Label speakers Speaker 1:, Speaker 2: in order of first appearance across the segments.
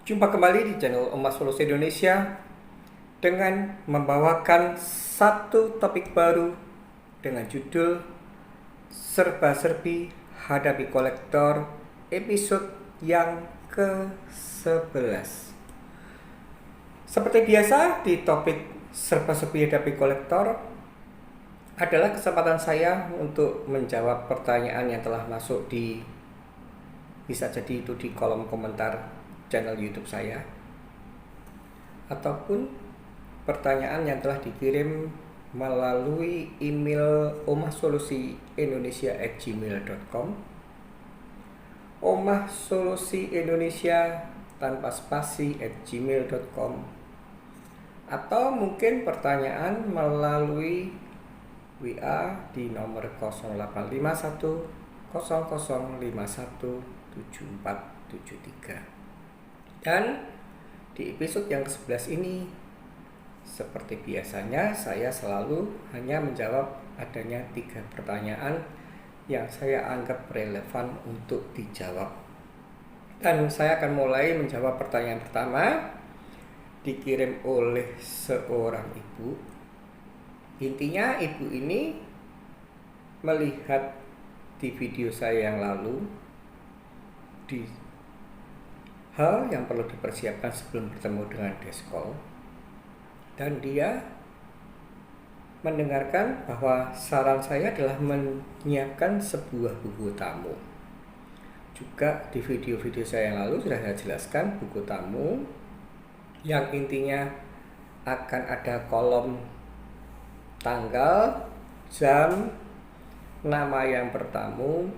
Speaker 1: Jumpa kembali di channel Emas Solusi Indonesia dengan membawakan satu topik baru dengan judul Serba-serbi Hadapi Kolektor episode yang ke-11. Seperti biasa di topik Serba-serbi Hadapi Kolektor adalah kesempatan saya untuk menjawab pertanyaan yang telah masuk bisa jadi itu di kolom komentar channel YouTube saya, ataupun pertanyaan yang telah dikirim melalui email omahsolusiindonesia@gmail.com, omahsolusiindonesia tanpa spasi @gmail.com, atau mungkin pertanyaan melalui WA di nomor 0851 0051 7473. Dan di episode yang ke-11 ini, seperti biasanya, saya selalu hanya menjawab adanya 3 pertanyaan yang saya anggap relevan untuk dijawab. Dan saya akan mulai menjawab pertanyaan pertama, dikirim oleh seorang ibu. Intinya ibu ini melihat di video saya yang lalu di hal yang perlu dipersiapkan sebelum bertemu dengan deskol, dan dia mendengarkan bahwa saran saya adalah menyiapkan sebuah buku tamu. Juga di video-video saya yang lalu sudah saya jelaskan buku tamu yang intinya akan ada kolom tanggal, jam, nama yang bertamu,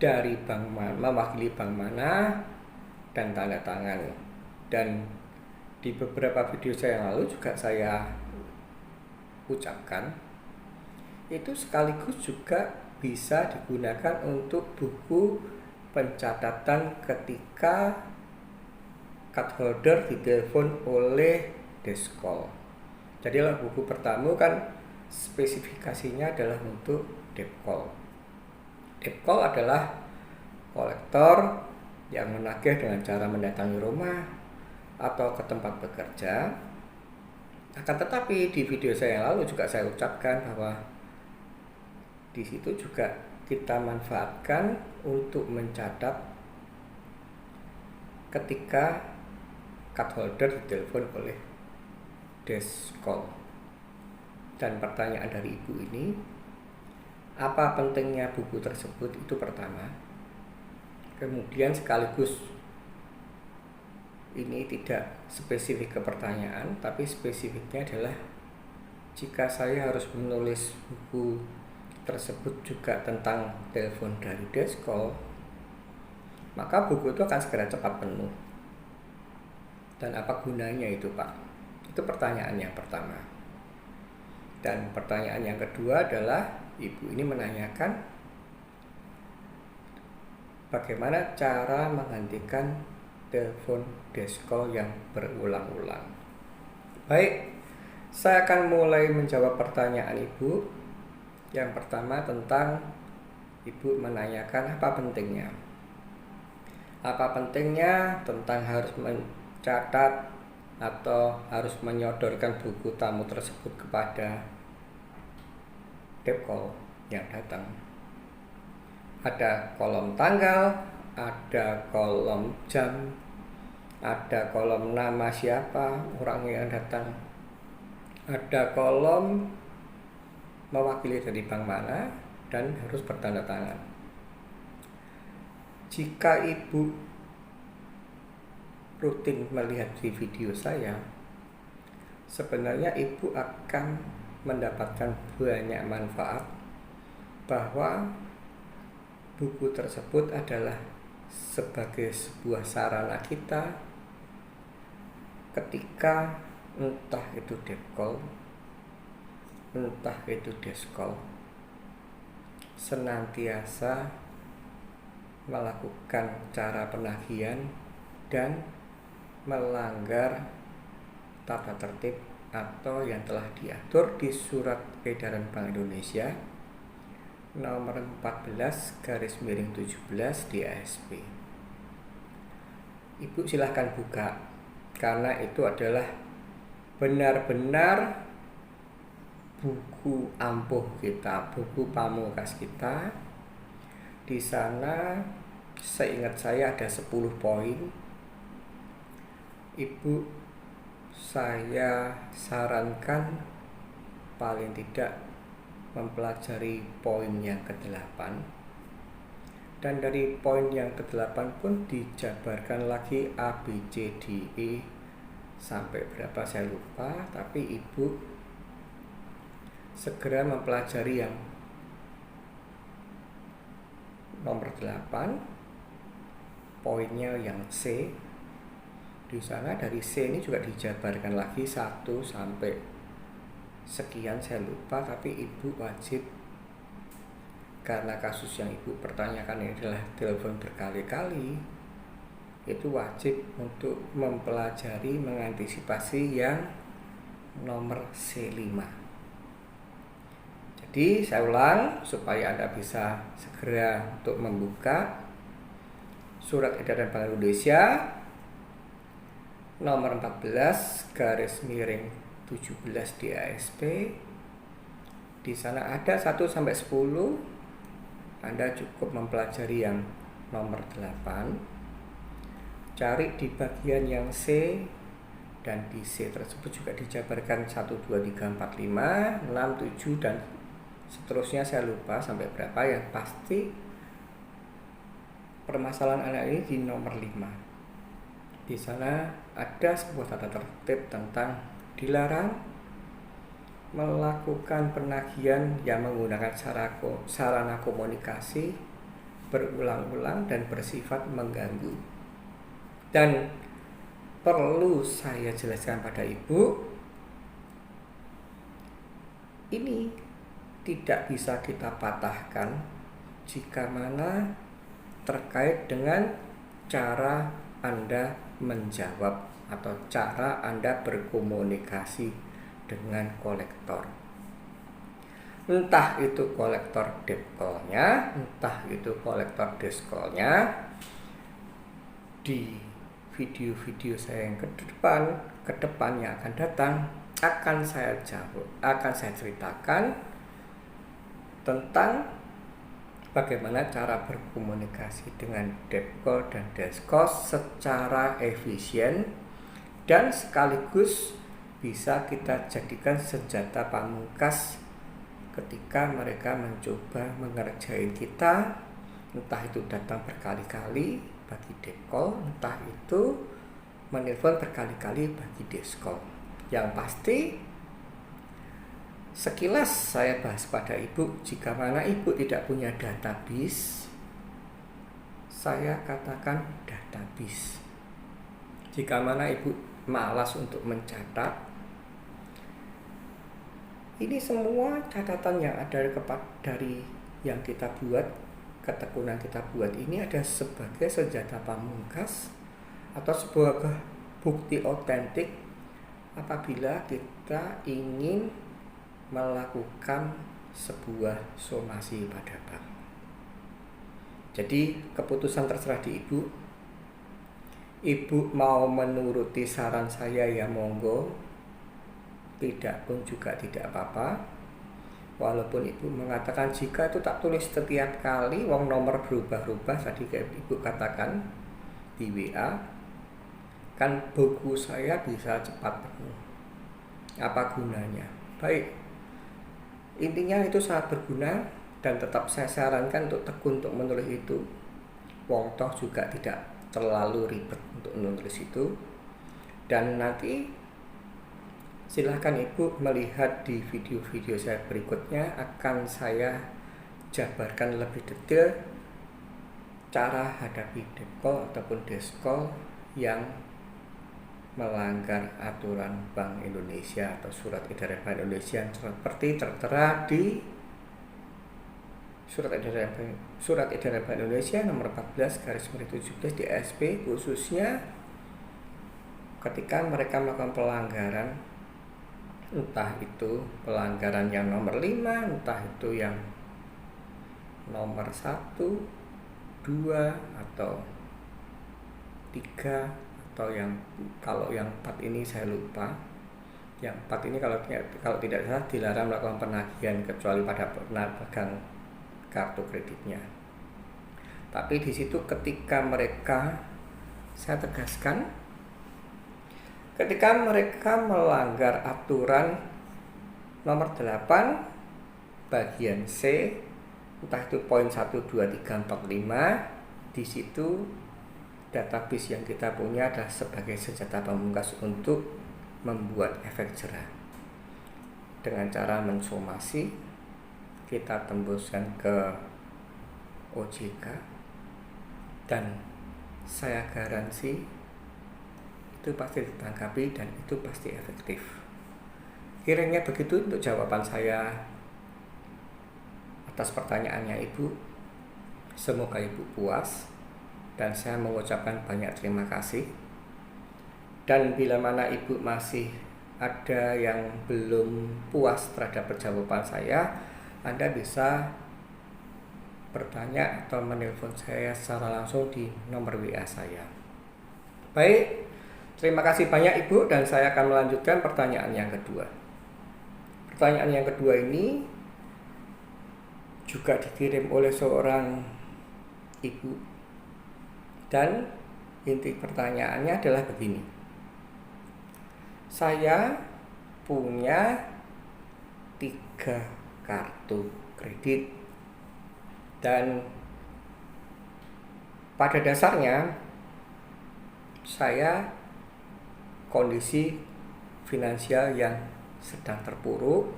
Speaker 1: dari bank mana, mewakili bank mana, dan tanda tangan. Dan di beberapa video saya yang lalu juga saya ucapkan itu sekaligus juga bisa digunakan untuk buku pencatatan ketika card holder ditelepon oleh deskol. Jadi buku pertama kan spesifikasinya adalah untuk debt call. Debt call adalah kolektor yang menagih dengan cara mendatangi rumah atau ke tempat bekerja. Akan tetapi di video saya yang lalu juga saya ucapkan bahwa di situ juga kita manfaatkan untuk mencatat ketika card holder ditelepon oleh deskol. Dan pertanyaan dari ibu ini, apa pentingnya buku tersebut? Itu pertama. Kemudian sekaligus ini tidak spesifik ke pertanyaan, tapi spesifiknya adalah jika saya harus menulis buku tersebut juga tentang telepon dari deskol, maka buku itu akan segera cepat penuh. Dan apa gunanya itu, Pak? Itu pertanyaan yang pertama. Dan pertanyaan yang kedua adalah ibu ini menanyakan bagaimana cara menghentikan telepon deskol yang berulang-ulang. Baik, saya akan mulai menjawab pertanyaan ibu. Yang pertama tentang ibu menanyakan apa pentingnya. Apa pentingnya tentang harus mencatat atau harus menyodorkan buku tamu tersebut kepada deskol yang datang. Ada kolom tanggal, ada kolom jam, ada kolom nama siapa orang yang datang, ada kolom mewakili dari bank mana, dan harus bertanda tangan. Jika ibu rutin melihat di video saya, sebenarnya ibu akan mendapatkan banyak manfaat, bahwa buku tersebut adalah sebagai sebuah sarana kita ketika entah itu debt call, entah itu deskol, senantiasa melakukan cara penagihan dan melanggar tata tertib atau yang telah diatur di Surat Edaran Bank Indonesia nomor 14/17 di ASP. Ibu silahkan buka, karena itu adalah benar-benar buku ampuh kita, buku pamungkas kita. Di sana seingat saya ada 10 poin. Ibu, saya sarankan paling tidak mempelajari poin yang ke-8, dan dari poin yang ke-8 pun dijabarkan lagi A, B, C, D, E sampai berapa saya lupa, tapi ibu segera mempelajari yang nomor 8, poinnya yang C. Di sana dari C ini juga dijabarkan lagi 1 sampai sekian saya lupa, tapi ibu wajib, karena kasus yang ibu pertanyakan ini adalah telepon berkali-kali, itu wajib untuk mempelajari, mengantisipasi yang nomor C5. Jadi saya ulang supaya Anda bisa segera untuk membuka Surat Edaran Bank Indonesia nomor 14/17 DASP. Di sana ada 1 sampai 10. Anda cukup mempelajari yang nomor 8. Cari di bagian yang C, dan di C tersebut juga dijabarkan 1, 2, 3, 4, 5, 6, 7 dan seterusnya saya lupa sampai berapa. Yang pasti permasalahan anak ini di nomor 5. Di sana ada sebuah tata tertib tentang dilarang melakukan penagihan yang menggunakan sarana komunikasi berulang-ulang dan bersifat mengganggu. Dan perlu saya jelaskan pada ibu, ini tidak bisa kita patahkan jika mana terkait dengan cara Anda menjawab atau cara Anda berkomunikasi dengan kolektor. Entah itu kolektor debt call-nya, entah itu kolektor desk call-nya. Di video-video saya yang ke depan yang akan datang akan saya ceritakan tentang bagaimana cara berkomunikasi dengan debt call dan desk call secara efisien dan sekaligus bisa kita jadikan senjata pamungkas ketika mereka mencoba mengerjain kita, entah itu datang berkali-kali bagi debt call, entah itu menelpon berkali-kali bagi desk call. Yang pasti sekilas saya bahas pada ibu, jika mana ibu tidak punya database, saya katakan database. Jika mana ibu malas untuk mencatat, ini semua catatan yang ada dari yang kita buat, ketekunan kita buat ini ada sebagai senjata pamungkas atau sebuah bukti otentik apabila kita ingin melakukan sebuah somasi pada bank. Jadi keputusan terserah di ibu. Ibu mau menuruti saran saya ya monggo, tidak pun juga tidak apa-apa. Walaupun ibu mengatakan jika itu tak tulis setiap kali, wong nomor berubah-ubah, tadi kayak ibu katakan di WA, kan buku saya bisa cepat penuh. Apa gunanya? Baik, intinya itu sangat berguna dan tetap saya sarankan untuk tekun untuk menulis itu. Wong toh juga tidak terlalu ribet untuk menulis itu. Dan nanti silahkan ibu melihat di video-video saya berikutnya, akan saya jabarkan lebih detail cara hadapi debt call ataupun desk call yang melanggar aturan Bank Indonesia atau surat edaran Bank Indonesia yang seperti tertera di surat edaran Bank Indonesia nomor 14/17 DASP, khususnya ketika mereka melakukan pelanggaran, entah itu pelanggaran yang nomor 5, entah itu yang nomor 1, 2 atau 3 atau kalau yang 4 ini saya lupa. Yang 4 ini kalau tidak salah dilarang melakukan penagihan kecuali pada pernah pegang kartu kreditnya. Tapi di situ ketika mereka, saya tegaskan, ketika mereka melanggar aturan nomor 8 bagian C, entah itu poin 1, 2, 3, 4, 5, di situ database yang kita punya adalah sebagai senjata pamungkas untuk membuat efek jerah. Dengan cara mensomasi, kita tembuskan ke OJK, dan saya garansi itu pasti ditangkapi dan itu pasti efektif. Kiranya begitu untuk jawaban saya atas pertanyaannya Ibu. Semoga Ibu puas dan saya mengucapkan banyak terima kasih. Dan bila mana Ibu masih ada yang belum puas terhadap jawaban saya, Anda bisa bertanya atau menelpon saya secara langsung di nomor WA saya. Baik, terima kasih banyak Ibu, dan saya akan melanjutkan pertanyaan yang kedua. Pertanyaan yang kedua ini juga dikirim oleh seorang ibu, dan inti pertanyaannya adalah begini. Saya punya 3 kartu kredit, dan pada dasarnya saya kondisi finansial yang sedang terpuruk.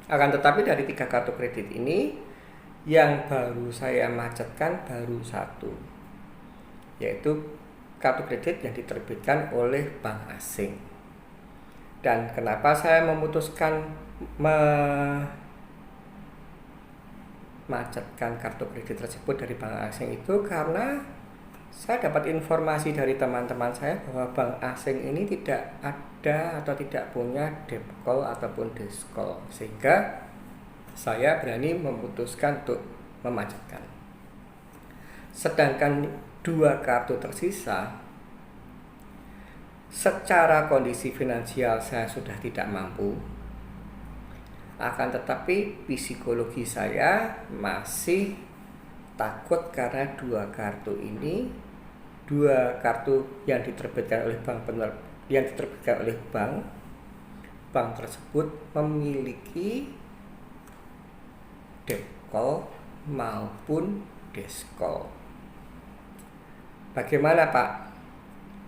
Speaker 1: Akan tetapi dari 3 kartu kredit ini, yang baru saya macetkan baru 1, yaitu kartu kredit yang diterbitkan oleh bank asing. Dan kenapa saya memutuskan memacetkan kartu kredit tersebut dari bank asing itu karena saya dapat informasi dari teman-teman saya bahwa bank asing ini tidak ada atau tidak punya debt call ataupun dash call, sehingga saya berani memutuskan untuk memacetkan. Sedangkan 2 kartu tersisa, secara kondisi finansial saya sudah tidak mampu, akan tetapi psikologi saya masih takut karena 2 kartu ini, 2 kartu yang diterbitkan oleh bank tersebut memiliki debt call maupun dash call. Bagaimana Pak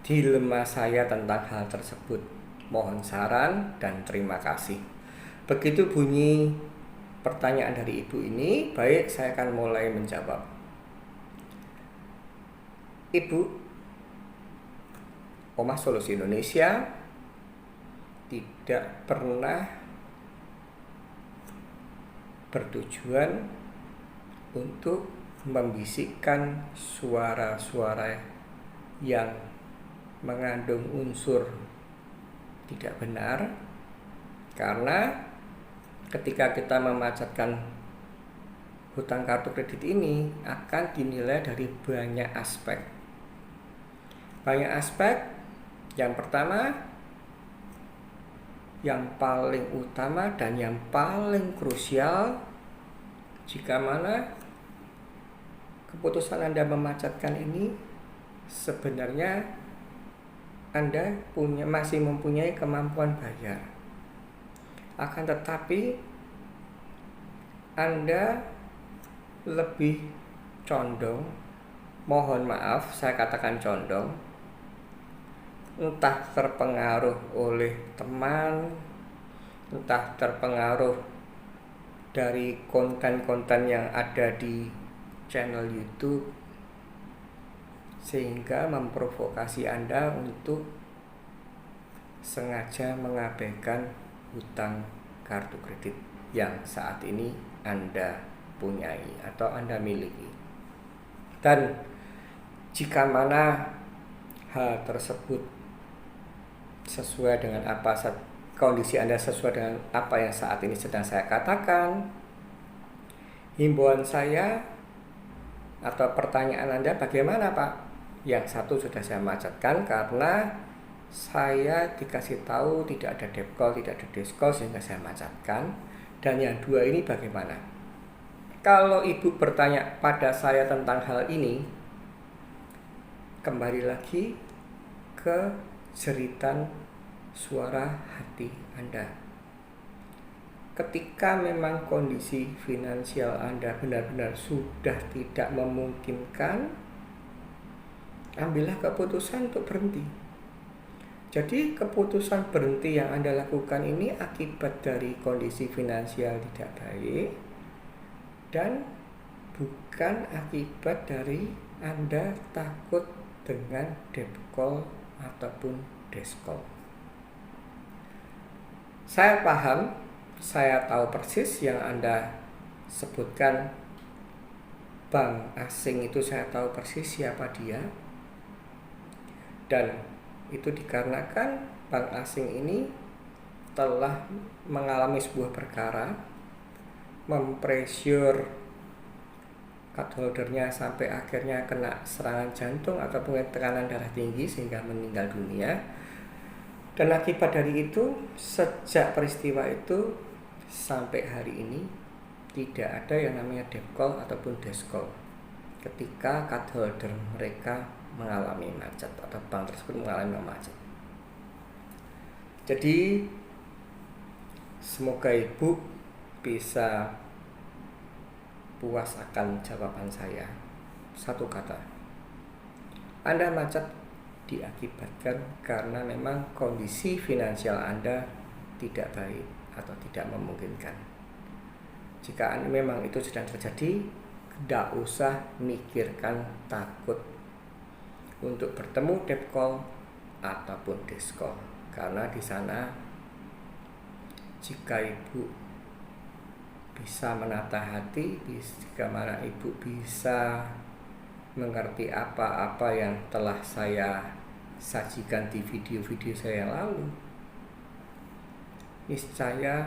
Speaker 1: dilema saya tentang hal tersebut? Mohon saran dan terima kasih. Begitu bunyi pertanyaan dari Ibu ini, baik, saya akan mulai menjawab. Ibu, Omah Solusi Indonesia tidak pernah bertujuan untuk membisikkan suara-suara yang mengandung unsur tidak benar, karena ketika kita memacetkan hutang kartu kredit ini akan dinilai dari banyak aspek. Yang pertama, yang paling utama dan yang paling krusial, jika mana keputusan Anda memacetkan ini sebenarnya Anda masih mempunyai kemampuan bayar, akan tetapi Anda lebih condong, mohon maaf saya katakan condong, entah terpengaruh oleh teman, entah terpengaruh dari konten-konten yang ada di channel YouTube, sehingga memprovokasi Anda untuk sengaja mengabaikan hutang kartu kredit yang saat ini Anda punyai atau Anda miliki. Dan jika mana hal tersebut sesuai dengan kondisi Anda sesuai dengan apa yang saat ini sedang saya katakan, himbauan saya atau pertanyaan Anda, bagaimana Pak Yang satu sudah saya macetkan karena saya dikasih tahu tidak ada debt call, tidak ada desk call, sehingga saya macetkan. Dan yang dua ini bagaimana? Kalau ibu bertanya pada saya tentang hal ini, kembali lagi ke jeritan suara hati Anda. Ketika memang kondisi finansial Anda benar-benar sudah tidak memungkinkan, ambillah keputusan untuk berhenti. Jadi keputusan berhenti yang Anda lakukan ini akibat dari kondisi finansial tidak baik dan bukan akibat dari Anda takut dengan debt call ataupun desk call. Saya paham, saya tahu persis yang Anda sebutkan bank asing itu, saya tahu persis siapa dia. Dan itu dikarenakan bank asing ini telah mengalami sebuah perkara, mempressure cardholdernya sampai akhirnya kena serangan jantung ataupun tekanan darah tinggi sehingga meninggal dunia. Dan akibat dari itu, sejak peristiwa itu sampai hari ini tidak ada yang namanya debt call ataupun desk call ketika cardholder mereka mengalami macet atau bank tersebut mengalami macet. Jadi semoga ibu bisa puas akan jawaban saya. Satu kata, Anda macet diakibatkan karena memang kondisi finansial Anda tidak baik atau tidak memungkinkan. Jika memang itu sedang terjadi, tidak usah mikirkan takut untuk bertemu debt call ataupun desk call, karena di sana jika ibu bisa menata hati, jika mana ibu bisa mengerti apa-apa yang telah saya sajikan di video-video saya yang lalu, niscaya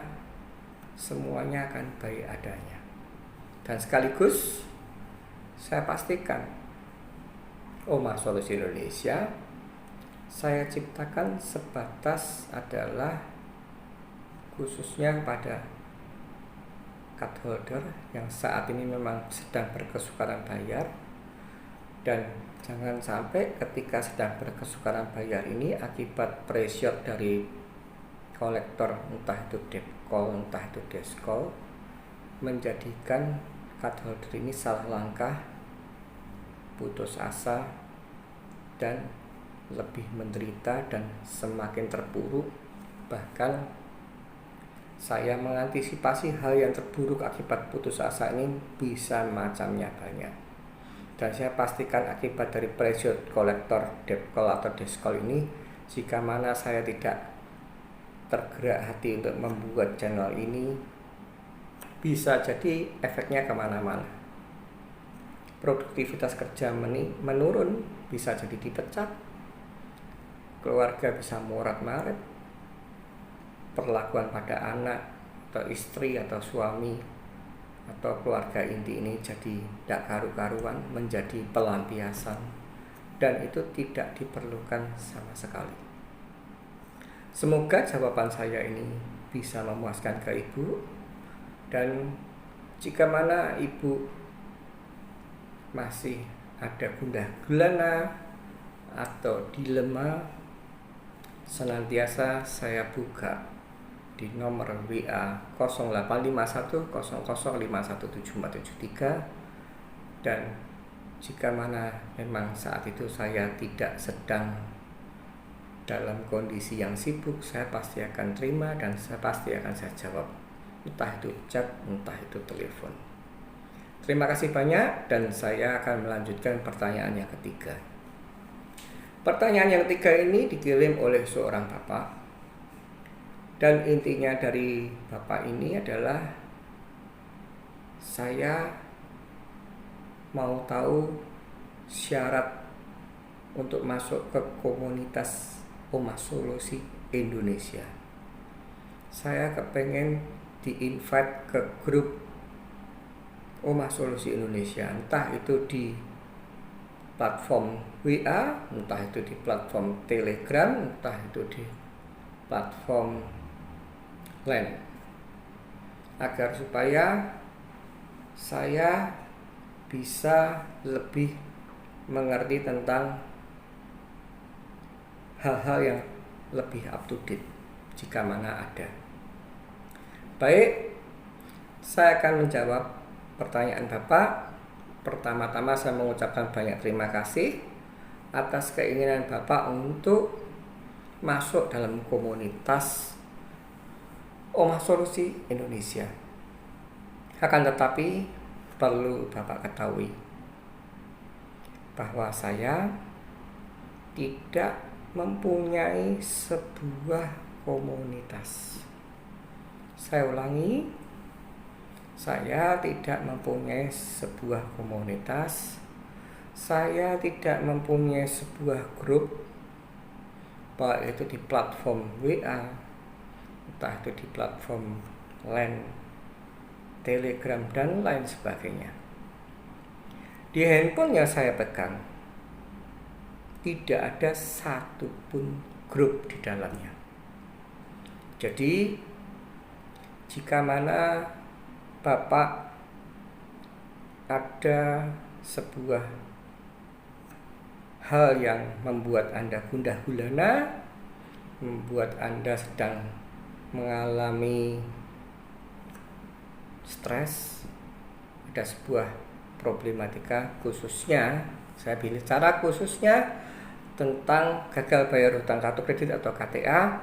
Speaker 1: semuanya akan baik adanya. Dan sekaligus saya pastikan Omah Solusi Indonesia saya ciptakan sebatas adalah khususnya pada cardholder yang saat ini memang sedang berkesukaran bayar. Dan jangan sampai ketika sedang berkesukaran bayar ini akibat pressure dari kolektor, entah itu debt call, entah itu desk call, menjadikan cardholder ini salah langkah, putus asa, dan lebih menderita dan semakin terpuruk. Bahkan saya mengantisipasi hal yang terburuk akibat putus asa ini bisa macamnya banyak. Dan saya pastikan akibat dari pressure kolektor, debt call atau desk call ini, jika mana saya tidak tergerak hati untuk membuat channel ini, bisa jadi efeknya kemana-mana. Produktivitas kerja menurun, bisa jadi dipecat, keluarga bisa morat-marit, perlakuan pada anak atau istri atau suami atau keluarga inti ini jadi tidak karu-karuan, menjadi pelampiasan, dan itu tidak diperlukan sama sekali. Semoga jawaban saya ini bisa memuaskan ke ibu, dan jika mana ibu masih ada gundah gulana atau dilema, senantiasa saya buka di nomor WA 085100517473. Dan jika mana memang saat itu saya tidak sedang dalam kondisi yang sibuk, saya pasti akan terima dan saya pasti akan saya jawab, entah itu chat, entah itu telepon. Terima kasih banyak, dan saya akan melanjutkan pertanyaan yang ketiga. Pertanyaan yang ketiga ini dikirim oleh seorang bapak, dan intinya dari bapak ini adalah, saya mau tahu syarat untuk masuk ke komunitas Omah Solusi Indonesia. Saya kepengen di-invite ke grup Omah Solusi Indonesia, entah itu di platform WA, entah itu di platform Telegram, entah itu di platform lain, agar supaya saya bisa lebih mengerti tentang hal-hal yang lebih up to date jika mana ada. Baik, saya akan menjawab pertanyaan Bapak. Pertama-tama saya mengucapkan banyak terima kasih atas keinginan Bapak untuk masuk dalam komunitas Omah Solusi Indonesia. Akan tetapi perlu Bapak ketahui bahwa saya tidak mempunyai sebuah komunitas. Saya ulangi, saya tidak mempunyai sebuah komunitas. Saya tidak mempunyai sebuah grup, baik itu di platform WA, entah itu di platform LAN, Telegram, dan lain sebagainya. Di handphone yang saya pegang tidak ada satupun grup di dalamnya. Jadi jika mana Bapak ada sebuah hal yang membuat Anda gundah gulana, membuat Anda sedang mengalami stres, ada sebuah problematika khususnya, saya bicara khususnya tentang gagal bayar hutang kartu kredit atau KTA,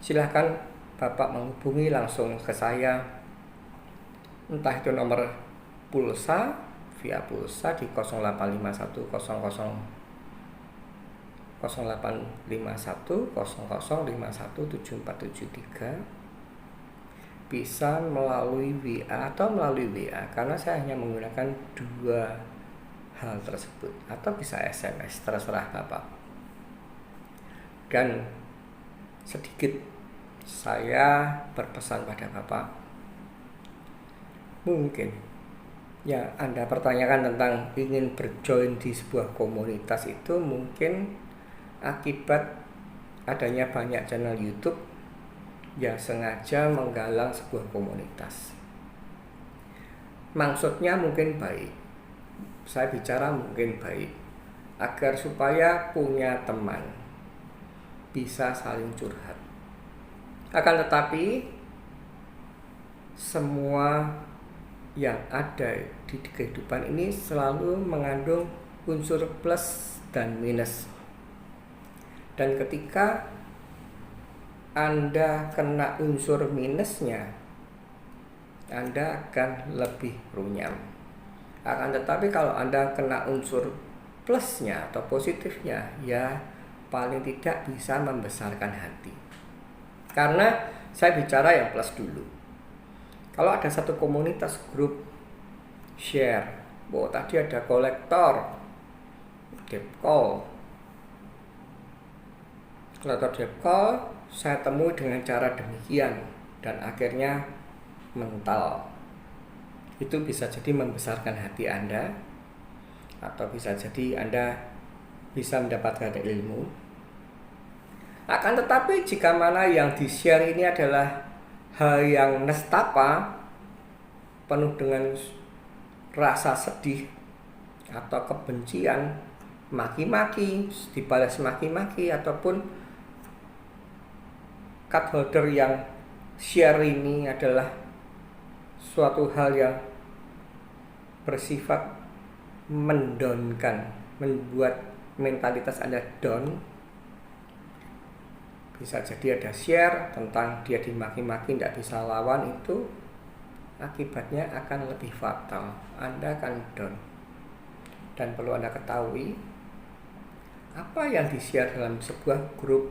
Speaker 1: silahkan Bapak menghubungi langsung ke saya, entah itu nomor pulsa via pulsa di 0851 7473, bisa melalui WA atau melalui WA, karena saya hanya menggunakan dua hal tersebut, atau bisa SMS, terserah Bapak. Dan sedikit saya berpesan pada Bapak, mungkin ya Anda pertanyakan tentang ingin berjoin di sebuah komunitas itu mungkin akibat adanya banyak channel YouTube yang sengaja menggalang sebuah komunitas. Maksudnya mungkin baik, saya bicara mungkin baik, agar supaya punya teman, bisa saling curhat. Akan tetapi semua yang ada di kehidupan ini selalu mengandung unsur plus dan minus. Dan ketika Anda kena unsur minusnya, Anda akan lebih runyam. Akan tetapi kalau Anda kena unsur plusnya atau positifnya, ya paling tidak bisa membesarkan hati. Karena saya bicara yang plus dulu. Kalau ada satu komunitas grup share, tadi ada kolektor debt call, saya temui dengan cara demikian dan akhirnya mental. Itu bisa jadi membesarkan hati Anda, atau bisa jadi Anda bisa mendapatkan ilmu. Akan tetapi jika mana yang di-share ini adalah hal yang nestapa, penuh dengan rasa sedih atau kebencian, maki-maki, dibalas maki-maki, ataupun card holder yang share ini adalah suatu hal yang bersifat mendownkan, membuat mentalitas Anda down. Bisa jadi ada share tentang dia dimaki-maki, tidak bisa lawan, itu akibatnya akan lebih fatal. Anda akan down. Dan perlu Anda ketahui, apa yang di-share dalam sebuah grup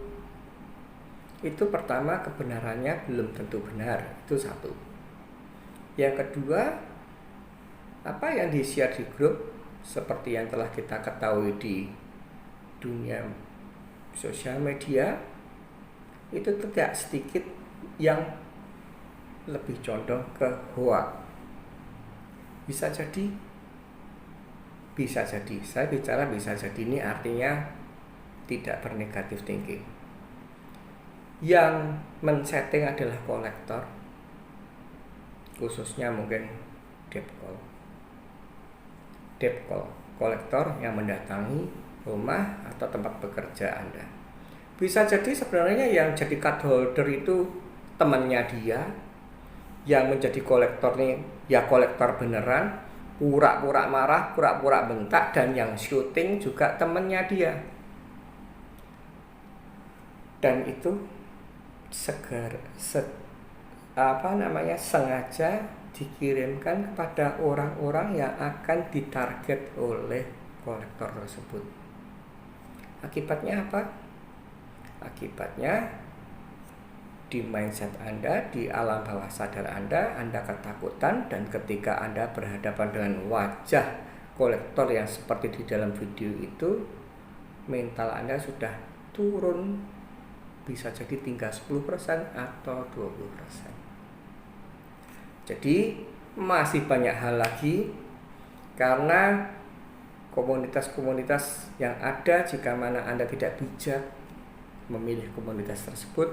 Speaker 1: itu pertama kebenarannya belum tentu benar, itu satu. Yang kedua, apa yang di-share di grup seperti yang telah kita ketahui di dunia sosial media, itu tidak sedikit yang lebih condong ke hoax. Bisa jadi Bisa jadi, saya bicara bisa jadi ini artinya tidak bernegatif thinking. Yang men-setting adalah kolektor, khususnya mungkin debt kolektor yang mendatangi rumah atau tempat bekerja Anda. Bisa jadi sebenarnya yang jadi card holder itu temannya dia, yang menjadi kolektor nih ya kolektor beneran, pura-pura marah, pura-pura bentak, dan yang syuting juga temennya dia. Dan itu sengaja dikirimkan kepada orang-orang yang akan ditarget oleh kolektor tersebut. Akibatnya apa? Akibatnya di mindset Anda, di alam bawah sadar Anda ketakutan, dan ketika Anda berhadapan dengan wajah kolektor yang seperti di dalam video itu, mental Anda sudah turun, bisa jadi tinggal 10% atau 20%. Jadi masih banyak hal lagi, karena komunitas-komunitas yang ada, jika mana Anda tidak bijak memilih komunitas tersebut,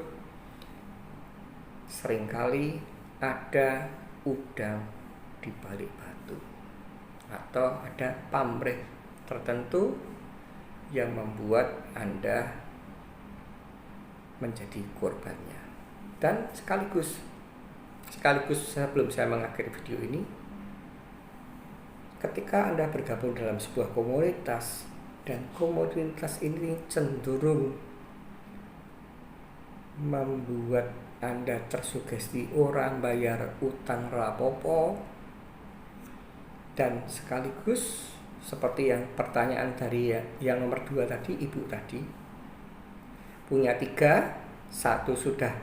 Speaker 1: seringkali ada udang di balik batu, atau ada pamrih tertentu yang membuat Anda menjadi korbannya. Dan sekaligus sebelum saya mengakhiri video ini, ketika Anda bergabung dalam sebuah komunitas dan komunitas ini cenderung membuat Anda tersugesti orang bayar utang rapopo, dan sekaligus seperti yang pertanyaan dari yang nomor 2 tadi, ibu tadi punya 3, 1 sudah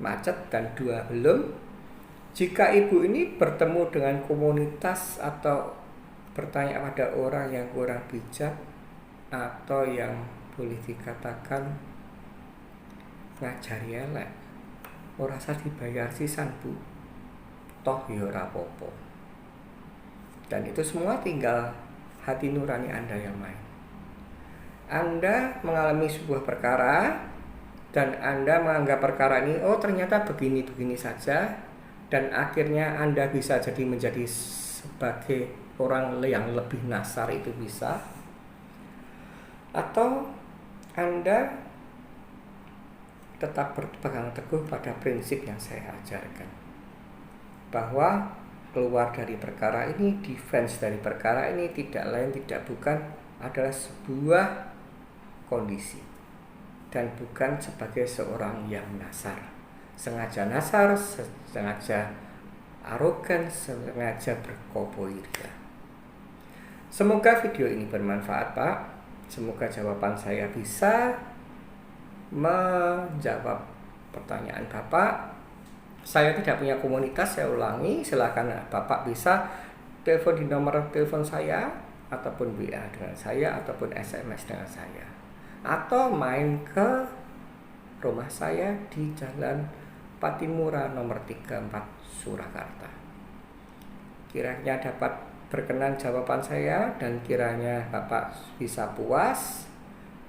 Speaker 1: macet dan 2 belum. Jika ibu ini bertemu dengan komunitas atau bertanya pada orang yang kurang bijak, atau yang boleh dikatakan ngajari elek, ora usah dibayar sisan bu, toh ya ora apa-apa. Dan itu semua tinggal hati nurani Anda yang main. Anda mengalami sebuah perkara dan Anda menganggap perkara ini ternyata begini-begini saja, dan akhirnya Anda bisa jadi menjadi sebagai orang yang lebih nasar, itu bisa. Atau Anda tetap berpegang teguh pada prinsip yang saya ajarkan, bahwa keluar dari perkara ini, defense dari perkara ini tidak lain tidak bukan adalah sebuah kondisi, dan bukan sebagai seorang yang nasar, sengaja arogan, sengaja berkoboirga. Semoga video ini bermanfaat Pak. Semoga jawaban saya bisa menjawab pertanyaan Bapak. Saya tidak punya komunitas, saya ulangi, silakan Bapak bisa telepon di nomor telepon saya, ataupun WA dengan saya, ataupun SMS dengan saya, atau main ke rumah saya di Jalan Patimura nomor 34 Surakarta. Kiranya dapat berkenan jawaban saya, dan kiranya Bapak bisa puas,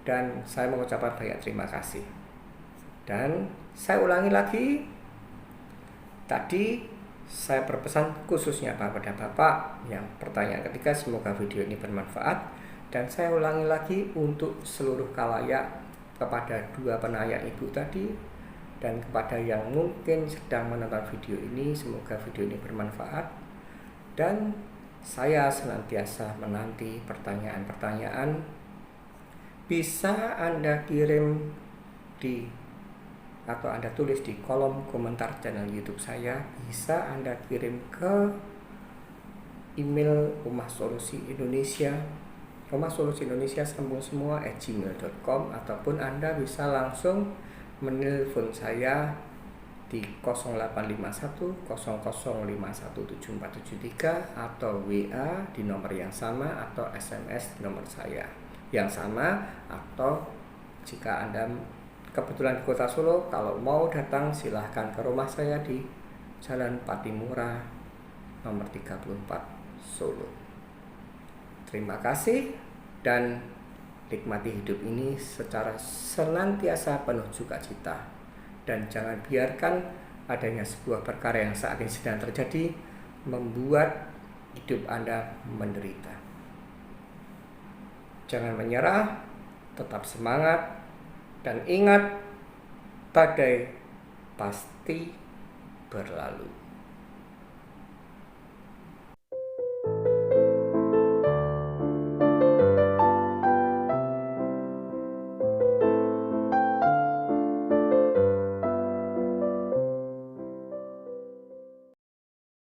Speaker 1: dan saya mengucapkan banyak terima kasih. Dan saya ulangi lagi, tadi saya berpesan khususnya pada Bapak yang pertanyaan ketiga, semoga video ini bermanfaat. Dan saya ulangi lagi untuk seluruh khalayak, kepada 2 penanya ibu tadi, dan kepada yang mungkin sedang menonton video ini, semoga video ini bermanfaat. Dan saya senantiasa menanti pertanyaan-pertanyaan. Bisa Anda kirim atau Anda tulis di kolom komentar channel YouTube saya. Bisa Anda kirim ke email Rumah Solusi Indonesia sambung semua @gmail.com, ataupun Anda bisa langsung menelpon saya di 0851 00517473, atau WA di nomor yang sama, atau SMS di nomor saya yang sama. Atau jika Anda kebetulan di Kota Solo, kalau mau datang silahkan ke rumah saya di Jalan Patimura nomor 34 Solo. Terima kasih dan nikmati hidup ini secara senantiasa penuh sukacita. Dan jangan biarkan adanya sebuah perkara yang saat ini sedang terjadi membuat hidup Anda menderita. Jangan menyerah, tetap semangat, dan ingat, badai pasti berlalu.